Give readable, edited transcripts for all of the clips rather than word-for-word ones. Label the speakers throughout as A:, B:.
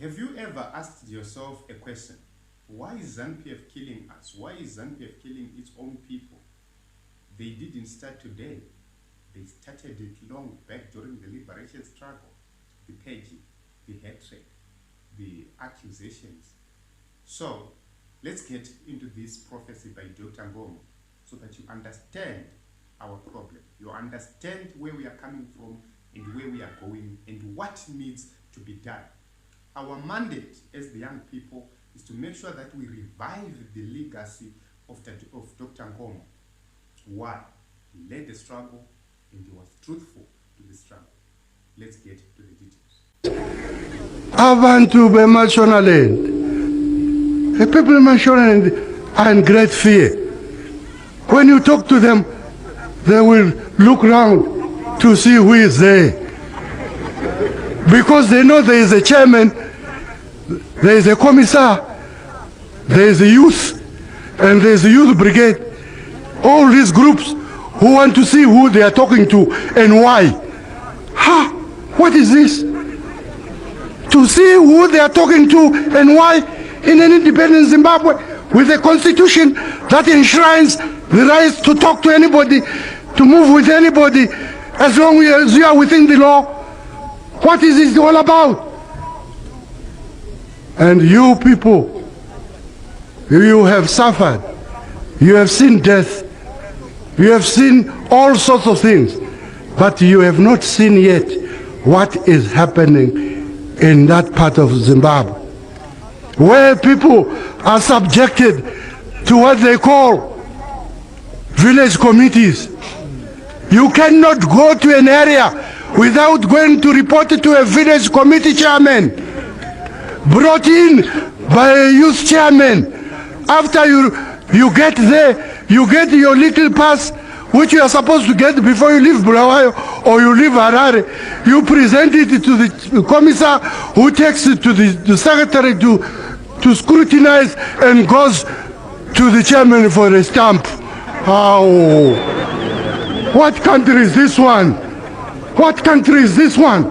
A: Have you ever asked yourself a question? Why is ZANU PF killing us? Why is ZANU PF killing its own people? They didn't start today. They started it long back during the liberation struggle. The paging, the hatred, the accusations. So, let's get into this prophecy by Dr. Nkomo so that you understand our problem. You understand where we are coming from and where we are going and what needs to be done. Our mandate as the young people is to make sure that we revive the legacy of Dr. Nkomo. Why? He led the struggle and he was truthful to the struggle. Let's get to the details.
B: Abantu beMashonaland. The people in Mashonaland are in great fear. When you talk to them, they will look around to see who is there. Because they know there is a chairman, there is a commissar, there is a youth, and there is a youth brigade. All these groups who want to see who they are talking to and why. What is this? To see who they are talking to and why in an independent Zimbabwe with a constitution that enshrines the right to talk to anybody, to move with anybody, as long as you are within the law. What is this all about? And you people, you have suffered. You have seen death. You have seen all sorts of things. But you have not seen yet what is happening in that part of Zimbabwe, where people are subjected to what they call village committees. You cannot go to an area without going to report it to a village committee chairman, brought in by a youth chairman. After you get there, you get your little pass, which you are supposed to get before you leave Bulawayo or you leave Harare. You present it to the commissar, who takes it to the secretary to scrutinize and goes to the chairman for a stamp. How? What country is this one? What country is this one?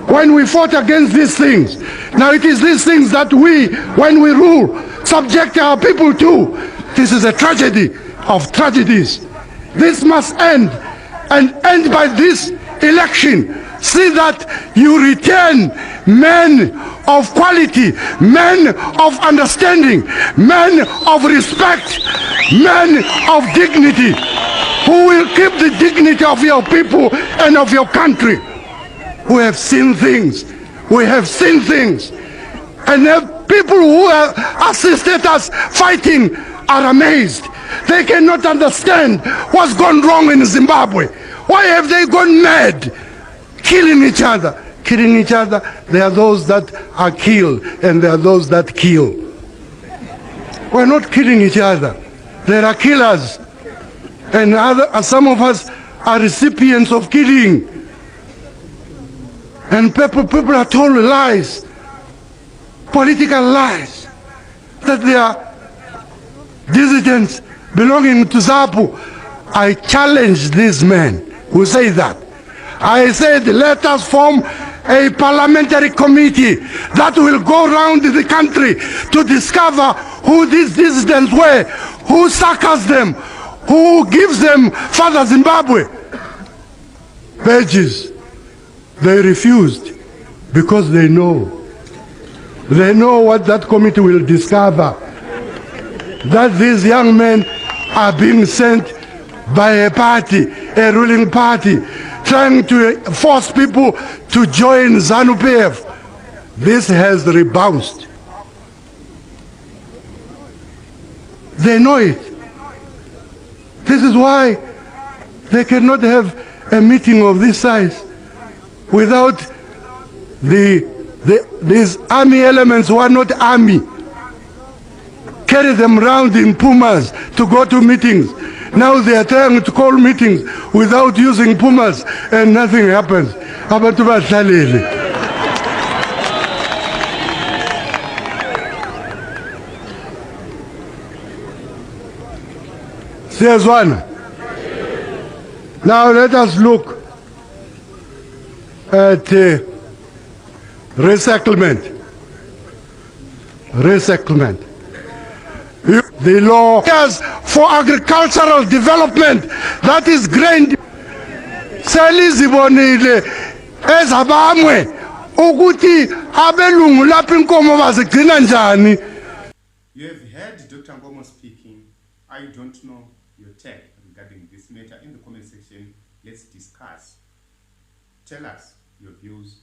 B: When we fought against these things, now it is these things that we, when we rule, subject our people to. This is a tragedy of tragedies. This must end, and end by this election. See that you return men of quality, men of understanding, men of respect, men of dignity, who will keep the dignity of your people and of your country. We have seen things. We have seen things. And the people who have assisted us fighting are amazed. They cannot understand what's gone wrong in Zimbabwe. Why have they gone mad? Killing each other. Killing each other. There are those that are killed and there are those that kill. We're not killing each other. There are killers. And some of us are recipients of killing. And people are told lies, political lies, that they are dissidents belonging to ZAPU. I challenge these men who say that. I said, let us form a parliamentary committee that will go around the country to discover who these dissidents were, who succors them, who gives them Father Zimbabwe badges. They refused because they know what that committee will discover, that these young men are being sent by a party, a ruling party, trying to force people to join ZANU PF. This has rebounced. They know it. This is why they cannot have a meeting of this size without these army elements who are not army. Carry them around in Pumas to go to meetings. Now they are trying to call meetings without using Pumas and nothing happens. Abantu bahlalile. There's one. Now let us look at resettlement. resettlement. The law is for agricultural development, that is grain. Selizibonile ezabamwe ukuthi abelungu lapha inkomo bazigcina njani.
A: You have heard Dr. Nkomo speaking. I don't know your take regarding this matter. In the comment section, let's discuss. Tell us your views